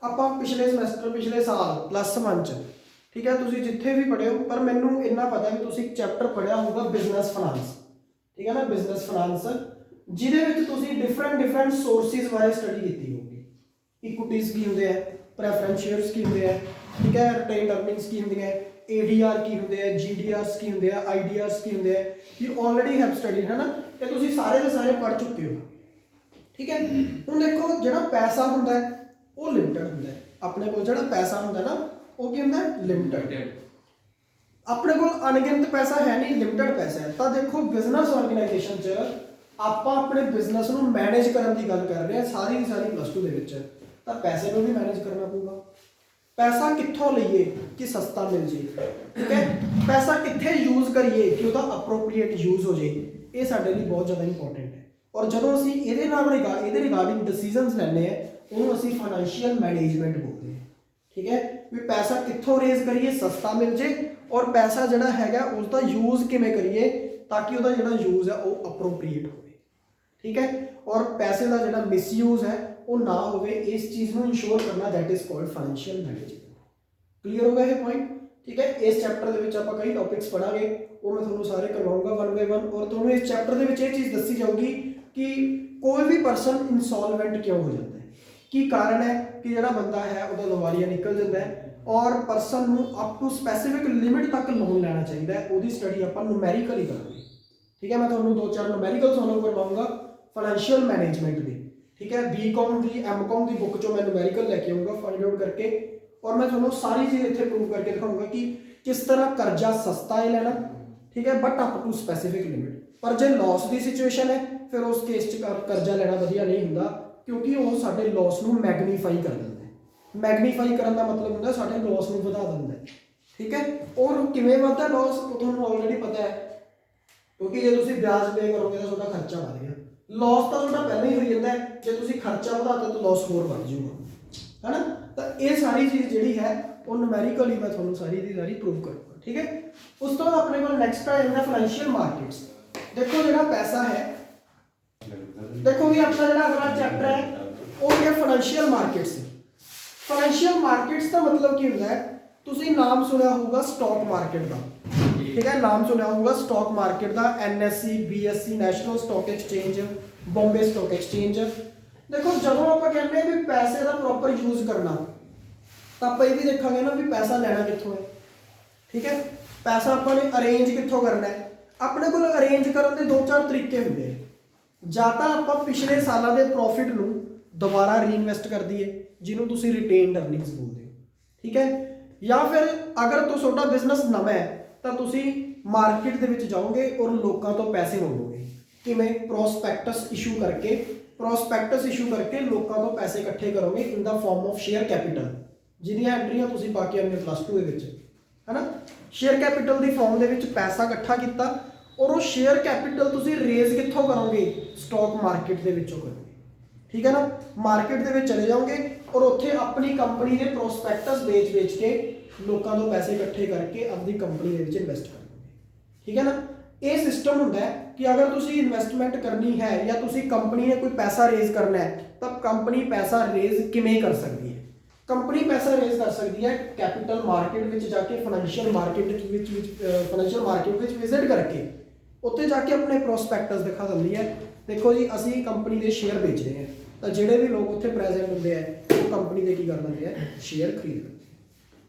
आप पिछले समैसटर पिछले साल +1 च, ठीक है, तुम जिथे भी पढ़े हो, पर मैनू इन्ना पता भी तुम चैप्टर पढ़िया होगा बिजनेस फाइनेंस। ठीक है ना, बिजनेस फाइनेंस जिहदे डिफरेंट सोर्सिस बारे स्टडी की होगी। इक्विटीज की होंगे, प्रेफरेंस शेयर्स की होंगे, ठीक है, रिटेन अर्निंग्स की होंगे, ADR की होंगे, GDRs की होंगे, IDRs की होंगे। ये ऑलरेडी हैव स्टडी है ना, ये तुम सारे के सारे पढ़ चुके हो। ठीक है, हम देखो जो पैसा होंगे वो लिमिटेड होंगे। अपने को जो पैसा होंगे ना वो की होंगे लिमिटेड। अपने को अनगिनत पैसा है नहीं, लिमिटेड पैसा है। तो देखो बिजनेस ऑर्गेनाइजेशन च आप अपने बिजनेस को मैनेज करने की गल कर रहे हैं सारी की सारी +2 के, तो पैसे को भी मैनेज करना पड़ेगा। ਪੈਸਾ ਕਿੱਥੋਂ ਲਈਏ ਕਿ ਸਸਤਾ ਮਿਲ ਜੇ, ਠੀਕ ਹੈ। ਪੈਸਾ ਕਿੱਥੇ ਯੂਜ਼ ਕਰੀਏ ਕਿ ਉਹਦਾ ਅਪਰੋਪਰੀਏਟ ਯੂਜ਼ ਹੋ ਜੇ, ਇਹ ਸਾਡੇ ਲਈ ਬਹੁਤ ਜ਼ਿਆਦਾ ਇੰਪੋਰਟੈਂਟ ਹੈ। ਔਰ ਜਦੋਂ ਅਸੀਂ ਇਹਦੇ ਰਿਗਾਰਡਿੰਗ ਡਿਸੀਜਨਸ ਲੈਂਦੇ ਆ, ਉਹਨੂੰ ਅਸੀਂ ਫਾਈਨੈਂਸ਼ੀਅਲ ਮੈਨੇਜਮੈਂਟ ਬੋਲਦੇ ਹਾਂ, ਠੀਕ ਹੈ। ਵੀ ਪੈਸਾ ਕਿੱਥੋਂ ਰੇਜ਼ ਕਰੀਏ ਸਸਤਾ ਮਿਲ ਜੇ, ਔਰ ਪੈਸਾ ਜਿਹੜਾ ਹੈਗਾ ਉਸ ਦਾ ਯੂਜ਼ ਕਿਵੇਂ ਕਰੀਏ ਤਾਂ ਕਿ ਉਹਦਾ ਜਿਹੜਾ ਯੂਜ਼ ਹੈ ਉਹ ਅਪਰੋਪਰੀਏਟ ਹੋਵੇ, ਠੀਕ ਹੈ। ਔਰ ਪੈਸੇ ਦਾ ਜਿਹੜਾ ਮਿਸਯੂਜ਼ ਹੈ ਉਹ ਨਾ ਹੋਵੇ, ਇਸ ਚੀਜ਼ ਨੂੰ ਇਨਸ਼ੋਰ ਕਰਨਾ, that is called financial management. Clear ਹੋ ਗਿਆ ਇਹ ਪੁਆਇੰਟ, ਠੀਕ ਹੈ। ਇਸ ਚੈਪਟਰ ਦੇ ਵਿੱਚ ਆਪਾਂ ਕਈ ਟੌਪਿਕਸ ਪੜਾਂਗੇ, ਉਹ ਮੈਂ ਤੁਹਾਨੂੰ ਸਾਰੇ ਕਰਵਾਉਂਗਾ 1 by 1। ਔਰ ਤੁਹਾਨੂੰ ਇਸ ਚੈਪਟਰ ਦੇ ਵਿੱਚ ਇਹ ਚੀਜ਼ ਦੱਸੀ ਜਾਊਗੀ ਕਿ ਕੋਈ ਵੀ ਪਰਸਨ ਇਨਸੋਲਵੈਂਟ ਕਿਉਂ ਹੋ ਜਾਂਦਾ ਹੈ, ਕੀ ਕਾਰਨ ਹੈ ਕਿ ਜਿਹੜਾ ਬੰਦਾ ਹੈ ਉਹਦਾ ਦਿਵਾਲੀਆ ਨਿਕਲ ਜਾਂਦਾ ਹੈ, ਔਰ ਪਰਸਨ ਨੂੰ ਅਪ ਟੂ ਸਪੈਸੀਫਿਕ ਲਿਮਿਟ ਤੱਕ ਲੋਨ ਲੈਣਾ ਚਾਹੀਦਾ ਹੈ। ਉਹਦੀ ਸਟੱਡੀ ਆਪਾਂ ਨੂਮੈਰੀਕਲੀ ਕਰਾਂਗੇ, ਠੀਕ ਹੈ। ਮੈਂ ਤੁਹਾਨੂੰ 2-4 ਨੂਮੈਰੀਕਲ ਸੋਲਵ ਕਰਵਾਉਂਗਾ ਫਾਈਨੈਂਸ਼ੀਅਲ ਮੈਨੇਜਮੈਂਟ ਦੀ, ਠੀਕ ਹੈ। ਬੀਕਾਮ ਦੀ ਐਮਕਾਮ ਦੀ ਬੁੱਕ ਚੋਂ ਮੈਂ ਨੂਮੈਰੀਕਲ ਲੈ ਕੇ ਆਊਂਗਾ ਫਾਈਂਡ ਆਊਟ ਕਰਕੇ, ਔਰ ਮੈਂ ਤੁਹਾਨੂੰ ਸਾਰੀ ਚੀਜ਼ ਇੱਥੇ ਪ੍ਰੂਵ ਕਰਕੇ ਦਿਖਾਊਂਗਾ ਕਿ ਕਿਸ ਤਰ੍ਹਾਂ ਕਰਜ਼ਾ ਸਸਤਾ ਹੈ ਲੈਣਾ, ਠੀਕ ਹੈ, but up to specific limit. ਪਰ ਜੇ ਲਾਸ ਦੀ ਸਿਚੁਏਸ਼ਨ ਹੈ ਫਿਰ ਉਸ ਕੇਸ 'ਚ ਕਰਜ਼ਾ ਲੈਣਾ ਵਧੀਆ ਨਹੀਂ ਹੁੰਦਾ, ਕਿਉਂਕਿ ਉਹ ਸਾਡੇ ਲਾਸ ਨੂੰ ਮੈਗਨੀਫਾਈ ਕਰ ਦਿੰਦਾ ਹੈ। ਮੈਗਨੀਫਾਈ ਕਰਨ ਦਾ ਮਤਲਬ ਹੁੰਦਾ ਸਾਡੇ ਲਾਸ ਨੂੰ ਵਧਾ ਦਿੰਦਾ ਹੈ, ਠੀਕ ਹੈ। ਔਰ ਕਿਵੇਂ ਵਧਦਾ ਲਾਸ ਉਹ ਤੁਹਾਨੂੰ ਆਲਰੇਡੀ ਪਤਾ ਹੈ, ਕਿਉਂਕਿ ਜੇ ਤੁਸੀਂ ਵਿਆਜ ਪੇ ਕਰੋਗੇ ਤਾਂ ਤੁਹਾਡਾ ਖਰਚਾ ਵਧ ਗਿਆ। ਲਾਸ ਤਾਂ ਤੁਹਾਡਾ ਪਹਿਲਾਂ ਹੀ ਹੋ ਜਾਂਦਾ ਹੈ, ਜੇ ਤੁਸੀਂ ਖਰਚਾ ਵਧਾਤਾ ਤਾਂ ਲਾਸ ਹੋਰ ਵੱਧ ਜਾਊਗਾ, ਹੈ ਨਾ। ਤਾਂ ਇਹ ਸਾਰੀ ਚੀਜ਼ ਜਿਹੜੀ ਹੈ ਉਹ ਨੂਮੈਰੀਕਲੀ ਮੈਂ ਤੁਹਾਨੂੰ ਸਾਰੀ ਦੀ ਸਾਰੀ ਪ੍ਰੂਵ ਕਰੂੰਗਾ, ਠੀਕ ਹੈ। ਉਸ ਤੋਂ ਬਾਅਦ ਆਪਣੇ ਕੋਲ ਨੈਕਸਟ ਆ ਜਾਂਦਾ ਫਾਈਨੈਂਸ਼ੀਅਲ ਮਾਰਕੀਟਸ। ਦੇਖੋ ਜਿਹੜਾ ਪੈਸਾ ਹੈ, ਦੇਖੋ ਵੀ ਆਪਣਾ ਜਿਹੜਾ ਅਗਲਾ ਚੈਪਟਰ ਹੈ ਉਹ ਹੈ ਫਾਈਨੈਂਸ਼ੀਅਲ ਮਾਰਕੀਟਸ। ਫਾਈਨੈਂਸ਼ੀਅਲ ਮਾਰਕੀਟਸ ਦਾ ਮਤਲਬ ਕੀ ਹੁੰਦਾ ਹੈ, ਤੁਸੀਂ ਨਾਮ ਸੁਣਿਆ ਹੋਊਗਾ ਸਟਾਕ ਮਾਰਕੀਟ ਦਾ, ਠੀਕ ਹੈ। ਨਾਮ ਸੁਣਿਆ ਹੋਊਗਾ ਸਟਾਕ ਮਾਰਕੀਟ ਦਾ, NSE, BSE, national stock exchange, Bombay stock exchange. ਦੇਖੋ ਜਦੋਂ ਆਪਾਂ ਕਹਿੰਦੇ ਵੀ ਪੈਸੇ ਦਾ ਪ੍ਰੋਪਰ ਯੂਜ਼ ਕਰਨਾ, ਤਾਂ ਆਪਾਂ ਇਹ ਵੀ ਦੇਖਾਂਗੇ ਨਾ ਵੀ ਪੈਸਾ ਲੈਣਾ ਕਿੱਥੋਂ ਹੈ, ਠੀਕ ਹੈ। ਪੈਸਾ ਆਪਾਂ ਨੇ ਅਰੇਂਜ ਕਿੱਥੋਂ ਕਰਨਾ ਹੈ। ਆਪਣੇ ਕੋਲ ਅਰੇਂਜ ਕਰਨ ਦੇ 2-4 ਤਰੀਕੇ ਹੁੰਦੇ ਆ। ਜਾਂ ਤਾਂ ਆਪਾਂ ਪਿਛਲੇ ਸਾਲਾਂ ਦੇ ਪ੍ਰੋਫਿਟ ਨੂੰ ਦੁਬਾਰਾ ਰੀਇਨਵੈਸਟ ਕਰ ਦਈਏ, ਜਿਹਨੂੰ ਤੁਸੀਂ ਰਿਟੇਨਡ ਅਰਨਿੰਗਸ ਬੋਲਦੇ ਹੋ, ਠੀਕ ਹੈ। ਜਾਂ ਫਿਰ ਅਗਰ ਤੁਹਾਡਾ ਬਿਜ਼ਨਸ ਨਵਾਂ ਹੈ ਤਾਂ ਤੁਸੀਂ ਮਾਰਕੀਟ ਦੇ ਵਿੱਚ ਜਾਓਗੇ ਔਰ ਲੋਕਾਂ ਤੋਂ ਪੈਸੇ ਮੰਗੋਗੇ। ਕਿਵੇਂ? ਪ੍ਰੋਸਪੈਕਟਸ ਇਸ਼ੂ ਕਰਕੇ ਲੋਕਾਂ ਤੋਂ ਪੈਸੇ ਇਕੱਠੇ ਕਰੋਗੇ ਇਨ ਦਾ ਫਾਰਮ ਆਫ ਸ਼ੇਅਰ ਕੈਪੀਟਲ, ਜਿਹਦੀਆਂ ਐਂਟਰੀਆਂ ਤੁਸੀਂ ਪਾ ਕੇ ਆਉਂਦੇ +2 ਦੇ ਵਿੱਚ, ਹੈ ਨਾ। ਸ਼ੇਅਰ ਕੈਪੀਟਲ ਦੀ ਫਾਰਮ ਦੇ ਵਿੱਚ ਪੈਸਾ ਇਕੱਠਾ ਕੀਤਾ, ਔਰ ਉਹ ਸ਼ੇਅਰ ਕੈਪੀਟਲ ਤੁਸੀਂ ਰੇਜ਼ ਕਿੱਥੋਂ ਕਰੋਗੇ? ਸਟਾਕ ਮਾਰਕੀਟ ਦੇ ਵਿੱਚੋਂ ਕਰੋਗੇ, ਠੀਕ ਹੈ ਨਾ। ਮਾਰਕੀਟ ਦੇ ਵਿੱਚ ਚਲੇ ਜਾਓਗੇ ਔਰ ਉੱਥੇ ਆਪਣੀ ਕੰਪਨੀ ਦੇ ਪ੍ਰੋਸਪੈਕਟਸ ਵੇਚ ਕੇ ਲੋਕਾਂ ਤੋਂ ਪੈਸੇ ਇਕੱਠੇ ਕਰਕੇ ਆਪਣੀ ਕੰਪਨੀ ਦੇ ਵਿੱਚ ਇਨਵੈਸਟ ਕਰੋਗੇ, ਠੀਕ ਹੈ ਨਾ। ਇਹ ਸਿਸਟਮ ਹੁੰਦਾ ਹੈ ਕਿ ਅਗਰ ਤੁਸੀਂ ਇਨਵੈਸਟਮੈਂਟ ਕਰਨੀ ਹੈ ਜਾਂ ਤੁਸੀਂ ਕੰਪਨੀ ਨੇ ਕੋਈ ਪੈਸਾ ਰੇਜ਼ ਕਰਨਾ ਹੈ, ਤਾਂ ਕੰਪਨੀ ਪੈਸਾ ਰੇਜ਼ ਕਿਵੇਂ ਕਰ ਸਕਦੀ ਹੈ? ਕੰਪਨੀ ਪੈਸਾ ਰੇਜ਼ ਕਰ ਸਕਦੀ ਹੈ ਕੈਪੀਟਲ ਮਾਰਕੀਟ ਵਿੱਚ ਜਾ ਕੇ, ਫਾਈਨੈਂਸ਼ੀਅਲ ਮਾਰਕੀਟ ਵਿੱਚ ਵਿਜ਼ਿਟ ਕਰਕੇ, ਉੱਥੇ ਜਾ ਕੇ ਆਪਣੇ ਪ੍ਰੋਸਪੈਕਟਸ ਦਿਖਾ ਦਿੰਦੀ ਹੈ। ਦੇਖੋ ਜੀ ਅਸੀਂ ਕੰਪਨੀ ਦੇ ਸ਼ੇਅਰ ਵੇਚ ਰਹੇ ਹਾਂ, ਤਾਂ ਜਿਹੜੇ ਵੀ ਲੋਕ ਉੱਥੇ ਪ੍ਰੈਜ਼ੈਂਟ ਹੁੰਦੇ ਆ ਉਹ ਕੰਪਨੀ ਦੇ ਕੀ ਕਰ ਲੈਂਦੇ ਆ? ਸ਼ੇਅਰ ਖਰੀਦ ਲੈਂਦੇ,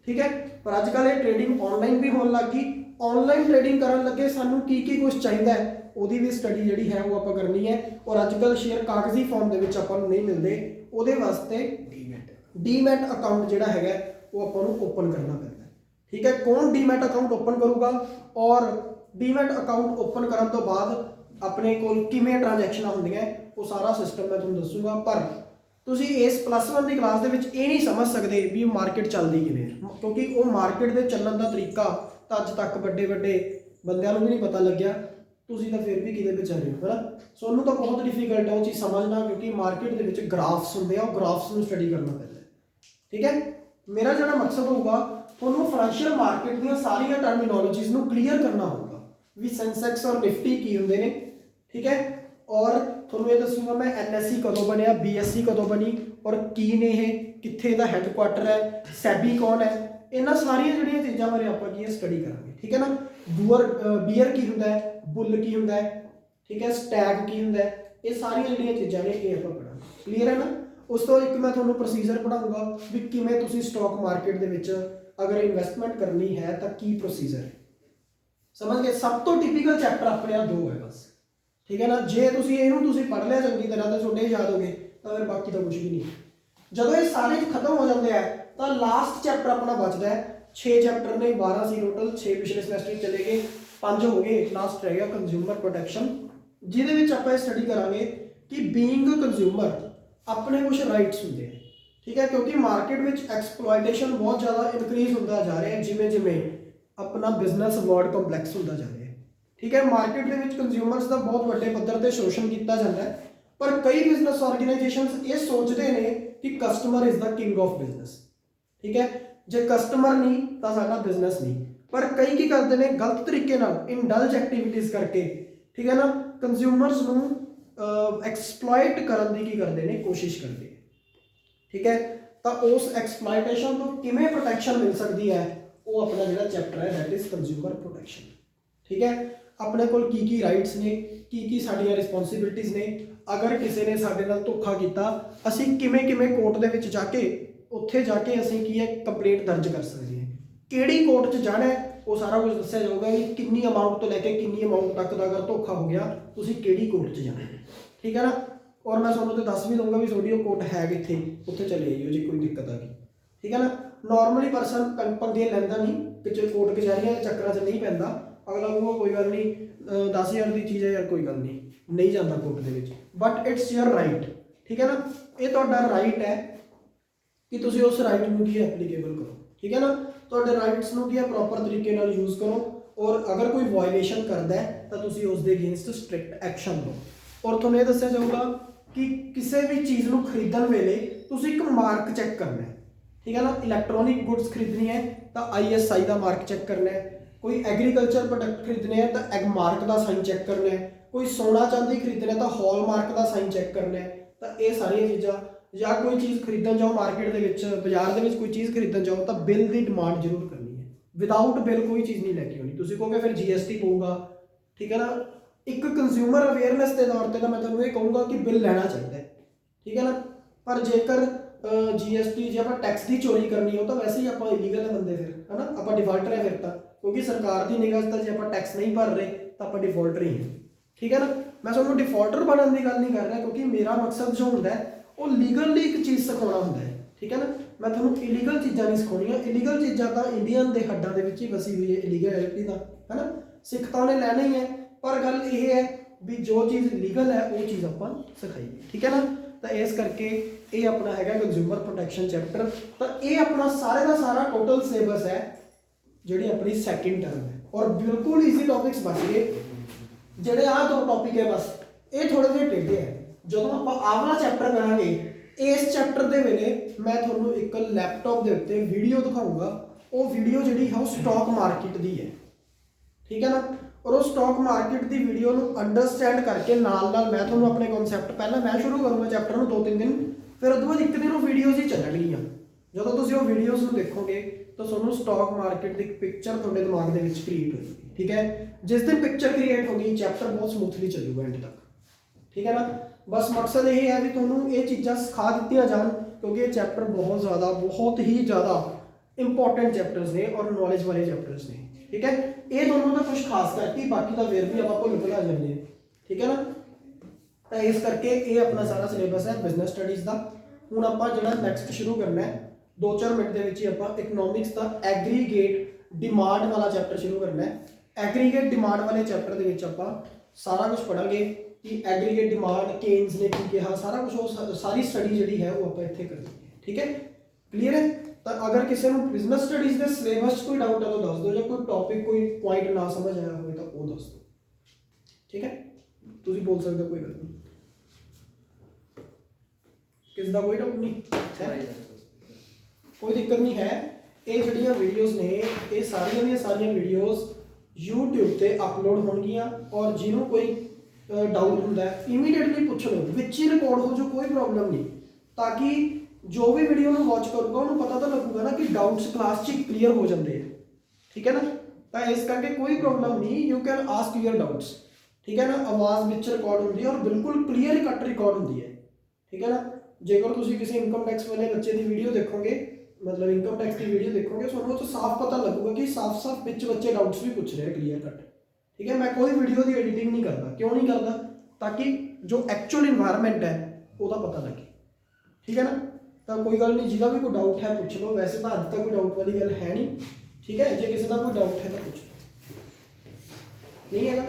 ਠੀਕ ਹੈ। ਪਰ ਅੱਜ ਕੱਲ੍ਹ ਇਹ ਟ੍ਰੇਡਿੰਗ ਆਨਲਾਈਨ ਵੀ ਹੋਣ ਲੱਗ ਗਈ। ਆਨਲਾਈਨ ਟ੍ਰੇਡਿੰਗ ਕਰਨ ਲੱਗੇ ਸਾਨੂੰ ਕੀ ਕੁਝ ਚਾਹੀਦਾ ਹੈ, ਉਹਦੀ ਵੀ ਸਟੱਡੀ ਜਿਹੜੀ ਹੈ ਉਹ ਆਪਾਂ ਕਰਨੀ ਹੈ। ਔਰ ਅੱਜ ਕੱਲ੍ਹ ਸ਼ੇਅਰ ਕਾਗਜ਼ੀ ਫਾਰਮ ਦੇ ਵਿੱਚ ਆਪਾਂ ਨੂੰ ਨਹੀਂ ਮਿਲਦੇ, ਉਹਦੇ ਵਾਸਤੇ ਡੀਮੈਟ ਅਕਾਊਂਟ ਜਿਹੜਾ ਹੈਗਾ ਉਹ ਆਪਾਂ ਨੂੰ ਓਪਨ ਕਰਨਾ ਪੈਂਦਾ, ਠੀਕ ਹੈ। ਕੌਣ ਡੀਮੈਟ ਅਕਾਊਂਟ ਓਪਨ ਕਰੂਗਾ, ਔਰ ਡੀਮੈਟ ਅਕਾਊਂਟ ਓਪਨ ਕਰਨ ਤੋਂ ਬਾਅਦ ਆਪਣੇ ਕੋਲ ਕਿਵੇਂ ਟ੍ਰਾਂਜੈਕਸ਼ਨਾਂ ਹੁੰਦੀਆਂ, ਉਹ ਸਾਰਾ ਸਿਸਟਮ ਮੈਂ ਤੁਹਾਨੂੰ ਦੱਸੂਗਾ। ਪਰ ਤੁਸੀਂ ਇਸ +1 ਦੀ ਕਲਾਸ ਦੇ ਵਿੱਚ ਇਹ ਨਹੀਂ ਸਮਝ ਸਕਦੇ ਵੀ ਮਾਰਕੀਟ ਚੱਲਦੀ ਕਿਵੇਂ ਹੈ, ਕਿਉਂਕਿ ਉਹ ਮਾਰਕੀਟ ਦੇ ਚੱਲਣ ਦਾ ਤਰੀਕਾ ਤਾਂ ਅੱਜ ਤੱਕ ਵੱਡੇ ਬੰਦਿਆਂ ਨੂੰ ਵੀ ਨਹੀਂ ਪਤਾ ਲੱਗਿਆ। ਤੁਸੀਂ ਤਾਂ ਫਿਰ ਵੀ ਕਿਤੇ ਵਿਚਾਰੇ ਹੋ, ਹੈ ਨਾ। ਸੋ ਉਹਨੂੰ ਤਾਂ ਬਹੁਤ ਡਿਫੀਕਲਟ ਹੈ ਉਹ ਚੀਜ਼ ਸਮਝਣਾ, ਕਿਉਂਕਿ ਮਾਰਕੀਟ ਦੇ ਵਿੱਚ ਗ੍ਰਾਫਸ ਹੁੰਦੇ ਆ, ਉਹ ਗ੍ਰਾਫਸ ਨੂੰ ਸਟੱਡੀ ਕਰਨਾ ਪੈਂਦਾ, ਠੀਕ ਹੈ। ਮੇਰਾ ਜਿਹੜਾ ਮਕਸਦ ਹੋਊਗਾ ਤੁਹਾਨੂੰ ਫਾਈਨੈਂਸ਼ੀਅਲ ਮਾਰਕੀਟ ਦੀਆਂ ਸਾਰੀਆਂ ਟਰਮੀਨੋਲੋਜੀਜ਼ ਨੂੰ ਕਲੀਅਰ ਕਰਨਾ ਹੋਊਗਾ ਵੀ ਸੈਂਸੈਕਸ ਔਰ ਨਿਫਟੀ ਕੀ ਹੁੰਦੇ ਨੇ, ਠੀਕ ਹੈ। ਔਰ ਤੁਹਾਨੂੰ ਇਹ ਦੱਸੂਗਾ ਮੈਂ NSE ਕਦੋਂ ਬਣਿਆ, BSE ਕਦੋਂ ਬਣੀ, ਔਰ ਕੀ ਨੇ ਇਹ, ਕਿੱਥੇ ਦਾ ਹੈੱਡਕੁਆਟਰ ਹੈ, ਸੈਬੀ ਕੌਣ ਹੈ, ਇਹਨਾਂ ਸਾਰੀਆਂ ਜਿਹੜੀਆਂ ਚੀਜ਼ਾਂ ਬਾਰੇ ਆਪਾਂ ਕੀ ਸਟੱਡੀ ਕਰਾਂਗੇ, ਠੀਕ ਹੈ ਨਾ। ਬੀਅਰ ਕੀ ਹੁੰਦਾ ਹੈ, ਬੁੱਲ ਕੀ ਹੁੰਦਾ ਹੈ, ਠੀਕ ਹੈ, ਸਟੈਗ ਕੀ ਹੁੰਦਾ ਹੈ, ਇਹ ਸਾਰੀਆਂ ਜਿਹੜੀਆਂ ਚੀਜ਼ਾਂ ਨੇ ਇਹ ਆਪਾਂ ਪੜਾਂਗੇ, ਕਲੀਅਰ ਹੈ ਨਾ। ਉਸ ਤੋਂ ਇੱਕ ਮੈਂ ਤੁਹਾਨੂੰ ਪ੍ਰੋਸੀਜਰ ਪੜਾਊਂਗਾ ਵੀ ਕਿਵੇਂ ਤੁਸੀਂ ਸਟਾਕ ਮਾਰਕੀਟ ਦੇ ਵਿੱਚ ਅਗਰ ਇਨਵੈਸਟਮੈਂਟ ਕਰਨੀ ਹੈ ਤਾਂ ਕੀ ਪ੍ਰੋਸੀਜਰ ਹੈ, ਸਮਝ ਗਏ। ਸਭ ਤੋਂ ਟਿਪੀਕਲ ਚੈਪਟਰ ਆਪਣੇ ਆ 2 ਹੈ ਬਸ, ਠੀਕ ਹੈ ਨਾ। ਜੇ ਤੁਸੀਂ ਇਹਨੂੰ ਪੜ੍ਹ ਲਿਆ ਚੰਗੀ ਤਰ੍ਹਾਂ ਤਾਂ ਤੁਹਾਡੇ ਯਾਦ ਹੋ ਗਏ, ਤਾਂ ਫਿਰ ਬਾਕੀ ਤਾਂ ਕੁਝ ਵੀ ਨਹੀਂ। ਜਦੋਂ ਇਹ ਸਾਰੇ ਖਤਮ ਹੋ ਜਾਂਦੇ ਆ ਤਾਂ ਲਾਸਟ ਚੈਪਟਰ ਆਪਣਾ ਬਚਦਾ ਹੈ। 6 ਚੈਪਟਰ ਨੇ, 12 ਸੀ ਟੋਟਲ, 6 ਪਿਛਲੇ ਸਮੈਸਟਰ ਚਲੇ ਗਏ, 5 ਹੋ ਗਏ, ਲਾਸਟ ਰਹਿ ਗਿਆ ਕੰਜ਼ਿਊਮਰ ਪ੍ਰੋਟੈਕਸ਼ਨ, ਜਿਹਦੇ ਵਿੱਚ ਆਪਾਂ ਇਹ ਸਟੱਡੀ ਕਰਾਂਗੇ ਕਿ ਬੀਇੰਗ ਕੰਜ਼ਿਊਮਰ ਆਪਣੇ ਕੁਝ ਰਾਈਟਸ ਹੁੰਦੇ ਆ, ठीक है, क्योंकि मार्केट में एक्सप्लॉयटेशन बहुत ज़्यादा इनक्रीज होता जा रहा है जिमें जिमें अपना बिजनेस वर्ल्ड ਕੰਪਲੈਕਸ ਹੁੰਦਾ ਜਾ ਰਿਹਾ है। ठीक है, मार्केट ਦੇ ਵਿੱਚ ਕੰਜ਼ਿਊਮਰਸ ਦਾ ਬਹੁਤ ਵੱਡੇ ਪੱਧਰ ਤੇ ਸ਼ੋਸ਼ਣ ਕੀਤਾ ਜਾਂਦਾ ਹੈ, ਪਰ ਕਈ ਬਿਜ਼ਨਸ ਆਰਗੇਨਾਈਜੇਸ਼ਨਸ ਇਹ ਸੋਚਦੇ ਨੇ ਕਿ customer is the king of business. ਠੀਕ ਹੈ, ਜੇ ਕਸਟਮਰ ਨਹੀਂ ਤਾਂ ਸਾਡਾ ਬਿਜ਼ਨਸ ਨਹੀਂ। ਪਰ ਕਈ ਕੀ ਕਰਦੇ ਨੇ ਗਲਤ ਤਰੀਕੇ ਨਾਲ ਇਨਡਲਜ ਐਕਟੀਵਿਟੀਜ਼ ਕਰਕੇ, ਠੀਕ ਹੈ ਨਾ, ਕੰਜ਼ਿਊਮਰਸ ਨੂੰ ਐਕਸਪਲੋਇਟ ਕਰਨ ਦੀ ਕੀ ਕਰਦੇ ਨੇ ਕੋਸ਼ਿਸ਼ ਕਰਦੇ। ठीक है, तो उस एक्सप्लॉयटेशन तो किमें प्रोटेक्शन मिल सकती है, वो अपना जो चैप्टर है दैट इज कंज्यूमर प्रोटेक्शन। ठीक है, अपने को की राइट्स ने की साड़ियाँ रिस्पॉन्सिबिलिटीज़ ने, अगर किसी ने साडे नाल धोखा किया असी किमें किमें कोर्ट दे विच जाके उत्थे जाके असी की है कंप्लेंट दर्ज कर सकते हैं, किहड़ी कोर्ट च जाना है वो सारा कुछ दस्सिया जाऊगा कि कितनी अमाउंट तो लैके कितनी अमाउंट तक का अगर धोखा हो गया तुसीं किहड़ी कोर्ट च जाना है। ठीक है ना, और मैं तुहानूं तो दस भी दूंगा भी थोड़ी कोर्ट है कित्थे, उत्थे चले जाइयो जी कोई दिक्कत आ गई। ठीक है ना, नॉर्मली परसन पंगे लैंदा नहीं कि कोर्ट कचहरियां चक्कर च नहीं पैंदा, अगला वो कोई गल नहीं 10,000 की चीज़ है यार कोई गल नहीं जाता court they which, but it's your right. ठीक है ना, ये तुहाडा राइट है कि तुसीं उस राइट नूं की एप्लीकेबल करो। ठीक है ना, तुहाडे राइट्स नूं की प्रॉपर तरीके नाल यूज़ करो, और अगर कोई वायलेशन करता है तो तुसीं उस दे अगेंस्ट स्ट्रिक्ट एक्शन लो। और तुहानूं ये दस्सिया जाऊगा कि किसी भी चीज़ को खरीदण वेले तुसीं एक मार्क चैक करना है। ठीक है ना, इलैक्ट्रॉनिक गुड्स खरीदनी है तो ISI का मार्क चैक करना है, कोई एग्रीकल्चर प्रोडक्ट खरीदने हैं तो एग मार्क का साइन चैक करना है, कोई सोना चांदी खरीदना है तो हॉल मार्क का साइन चैक करना है। तो ये सारिया चीज़ां, या कोई चीज़ खरीदण जाओ मार्केट के बाजार के कोई चीज़ खरीदण जाओ तो बिल की डिमांड जरूर करनी है, विदाउट बिल कोई चीज़ नहीं लैके आनी। तुसीं कहोगे फिर GST पऊगा। ठीक है ना, एक कंज्यूमर अवेयरनेस के तौर पर मैं तुहानूं ये कहूँगा कि बिल लेना चाहिए। ठीक है ना, पर जेकर GST जे आप टैक्स की चोरी करनी हो तो वैसे ही आप इलीगल है बंदे, फिर है ना, आप डिफाल्टर है फिर तो, क्योंकि सरकार की निगाह तो जो आप टैक्स नहीं भर रहे तो आप डिफॉल्टर ही हैं। ठीक है ना, मैं तुहानूं डिफॉल्टर बनने की गल नहीं कर रहा, क्योंकि मेरा मकसद जो होंदा है वो लीगली एक चीज़ सिखाना होंदा है। ठीक है ना, मैं तुहानूं इलीगल चीज़ां नहीं सिखाउणियां, इलीगल चीज़ां तो इंडियन के हड्डां दे विच ही वसी हुई है इलीगलिटी का, है ना, सिख तो उन्हें लैना ही है, पर गल ये है भी जो चीज़ लीगल है वो चीज़ आप सिखाइए। ठीक है ना, तो इस करके ये अपना है कंज्यूमर प्रोटेक्शन चैप्टर। तो ये अपना सारे का सारा टोटल सिलेबस है जी अपनी सैकेंड टर्म है, और बिल्कुल ईजी टॉपिक्स बच गए। जोड़े आ 2 टॉपिक है बस ये थोड़े जे टेढ़े है, जो आप आवाला चैप्टर करांगे इस चैप्टर के वेले मैं थोड़ा एक लैपटॉप के उत्ते वीडियो दिखाऊंगा, वो वीडियो जी है स्टॉक मार्केट की है। ठीक है ना, और उस स्टॉक मार्केट की वीडियो को अंडरस्टैंड करके नाल मैं थोड़ा अपने कॉन्सैप्ट पहले मैं शुरू करूँगा चैप्टर में 2-3 दिन, फिर उसके बाद एक दिन वो वीडियोज़ ही चलणगियां। जो तुम वो वीडियोज़ को देखोगे तो तुहानूं स्टॉक मार्केट की पिक्चर थोड़े दिमाग के क्रिएट होगी। ठीक है, जिस दिन पिक्चर क्रिएट होगी चैप्टर बहुत स्मूथली चलूगा एंड तक। ठीक है ना, बस मकसद ये है कि तुहानूं ये चीज़ां सिखा दी जान, क्योंकि ये चैप्टर बहुत ही ज़्यादा इंपॉर्टेंट चैप्टर्स ने और नॉलेज वाले चैप्टर्स ने। ठीक है, ये दोनों तो कुछ खास करके बाकी का फिर भी आप भुल भुला जाते हैं। ठीक है ना, तो इस करके ये अपना सारा सिलेबस है बिजनेस स्टडीज़ का। हुण आपां जिहड़ा नैक्सट शुरू करना है 2-4 मिनट के विच ही आपां इकनॉमिक्स का एग्रीगेट डिमांड वाला चैप्टर शुरू करना है। एग्रीगेट डिमांड वाले चैप्टर के विच आपां सारा कुछ पढ़ांगे कि एग्रीगेट डिमांड केन्स ने की कहा, सारा कुछ सारी स्टडी जी है वो आपां इत्थे करनी है। ठीक है, क्लीयर है। तो अगर किसी को बिजनेस स्टडीज़ के सिलेबस कोई डाउट है तो दस दो, जो कोई टॉपिक कोई पॉइंट ना समझ आया हो तो वो दस दो। ठीक है, तुम बोल सकते हो, कोई गल नहीं, किसी का कोई डाउट नहीं है, कोई दिक्कत नहीं है। ये जड़ियाँ वीडियोज़ ने ये सारिया वीडियोज़ यूट्यूब पर अपलोड होणगियां, और जिन्होंने कोई डाउट होंदा है इमीडिएटली पूछ लो, विच ही रिकॉर्ड हो जो कोई प्रॉब्लम नहीं, ताकि जो भी वीडियो में वॉच करूँगा उन्होंने पता तो लगूगा ना कि डाउट्स क्लास च क्लीयर हो जाते हैं। ठीक है ना, तो इस करके कोई प्रॉब्लम नहीं, you can ask your doubts. ठीक है ना, आवाज़ विच रिकॉर्ड होती है और बिल्कुल क्लीयर कट रिकॉर्ड होती है। ठीक है ना, जेकर तुम किसी इनकम टैक्स वाले बच्चे की वीडियो देखोगे, मतलब इनकम टैक्स की वीडियो देखोगे, तो तो साफ पता लगूगा कि साफ साफ विच बच्चे डाउट्स भी पूछ रहे हैं क्लीयर कट। ठीक है, मैं कोई वीडियो की एडिटिंग नहीं करता, क्यों नहीं करता, ताकि जो एक्चुअल इन्वायरमेंट है वो पता लगे। ठीक है ना, तो कोई गल नहीं, जिसका भी कोई डाउट है पूछ लो, वैसे तो अज तक कोई डाउट वाली गल है नहीं। ठीक है, जो किसी का कोई डाउट है तो पूछ लो, नहीं है ना।